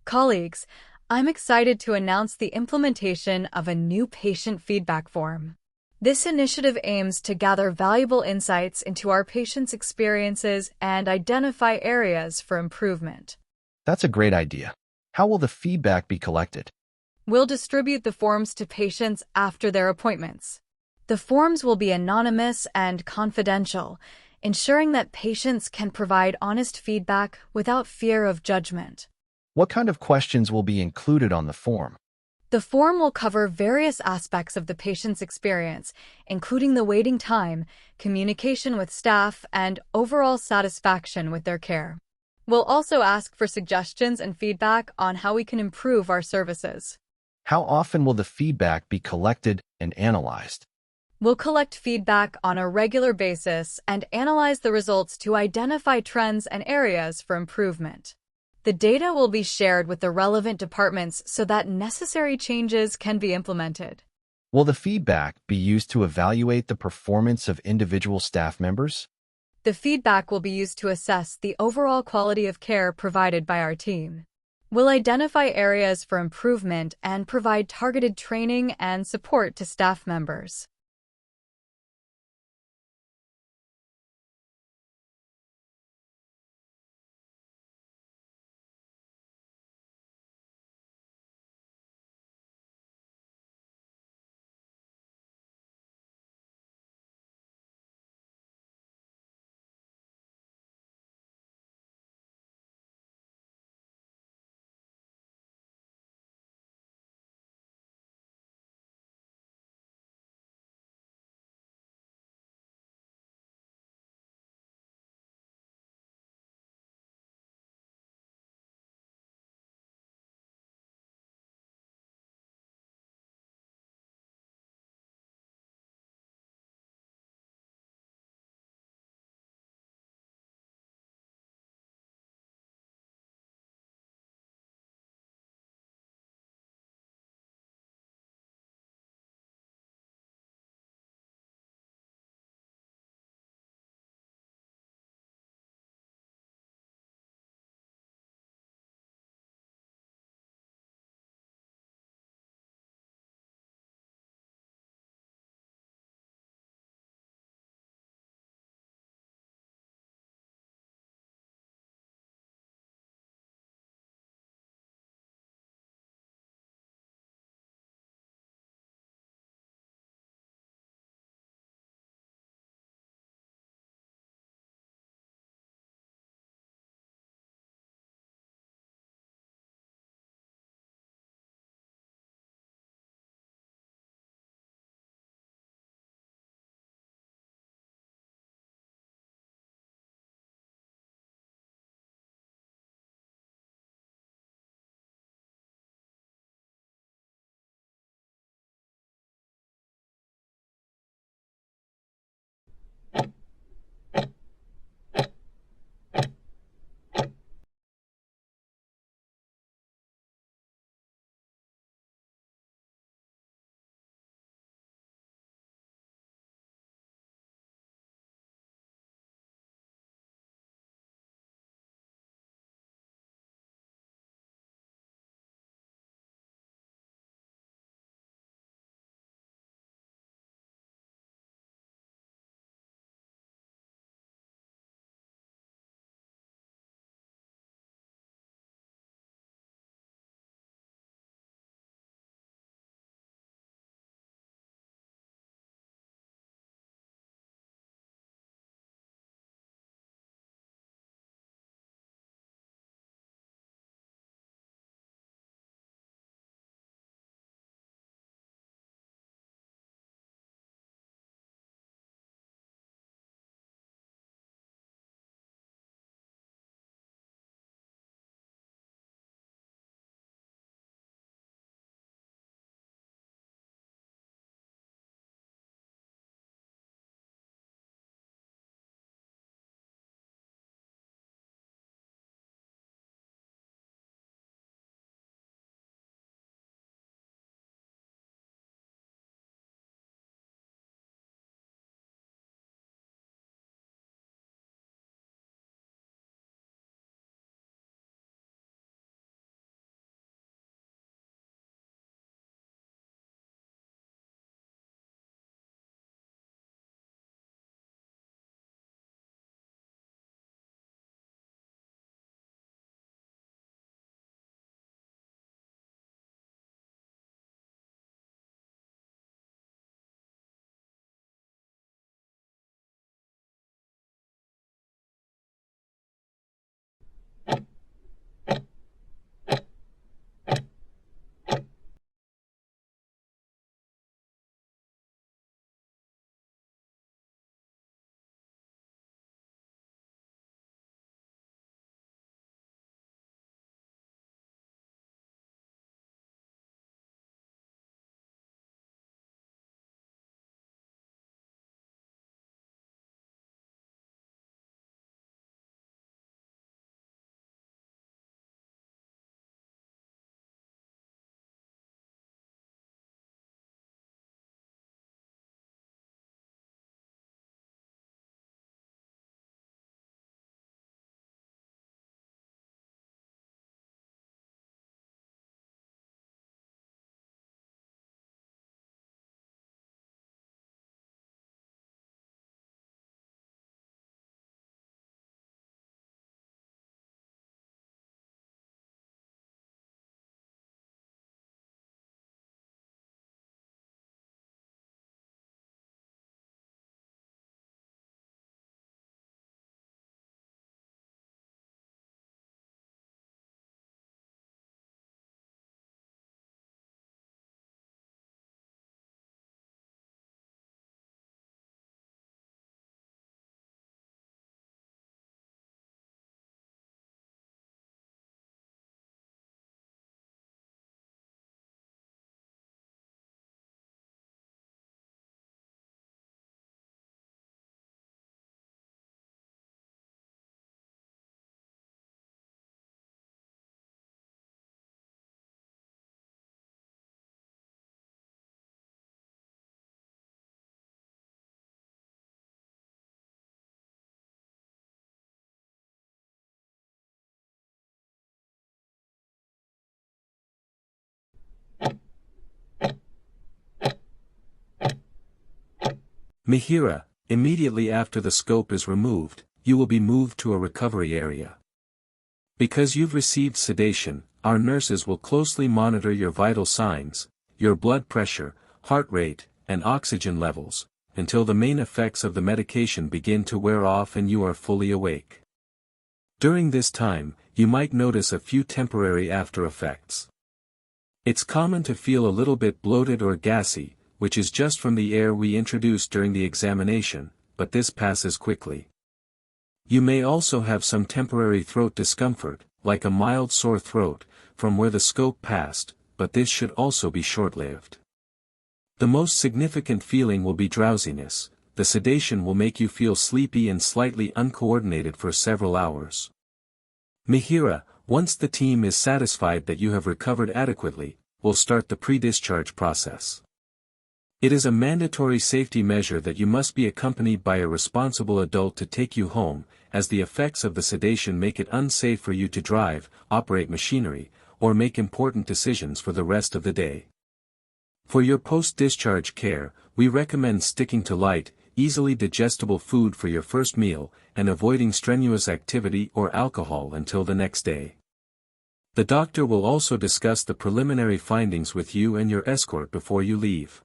Colleagues, I'm excited to announce the implementation of a new patient feedback form. This initiative aims to gather valuable insights into our patients' experiences and identify areas for improvement. That's a great idea. How will the feedback be collected? We'll distribute the forms to patients after their appointments. The forms will be anonymous and confidential, ensuring that patients can provide honest feedback without fear of judgment. What kind of questions will be included on the form? The form will cover various aspects of the patient's experience, including the waiting time, communication with staff, and overall satisfaction with their care. We'll also ask for suggestions and feedback on how we can improve our services. How often will the feedback be collected and analyzed? We'll collect feedback on a regular basis and analyze the results to identify trends and areas for improvement. The data will be shared with the relevant departments so that necessary changes can be implemented. Will the feedback be used to evaluate the performance of individual staff members? The feedback will be used to assess the overall quality of care provided by our team. We'll identify areas for improvement and provide targeted training and support to staff members. MIHIRA, immediately after the scope is removed, you will be moved to a recovery area. Because you've received sedation, our nurses will closely monitor your vital signs, your blood pressure, heart rate, and oxygen levels, until the main effects of the medication begin to wear off and you are fully awake. During this time, you might notice a few temporary after effects. It's common to feel a little bit bloated or gassy, which is just from the air we introduced during the examination, but this passes quickly. You may also have some temporary throat discomfort, like a mild sore throat, from where the scope passed, but this should also be short-lived. The most significant feeling will be drowsiness. The sedation will make you feel sleepy and slightly uncoordinated for several hours. MIHIRA, once the team is satisfied that you have recovered adequately, will start the pre-discharge process. It is a mandatory safety measure that you must be accompanied by a responsible adult to take you home, as the effects of the sedation make it unsafe for you to drive, operate machinery, or make important decisions for the rest of the day. For your post-discharge care, we recommend sticking to light, easily digestible food for your first meal, and avoiding strenuous activity or alcohol until the next day. The doctor will also discuss the preliminary findings with you and your escort before you leave.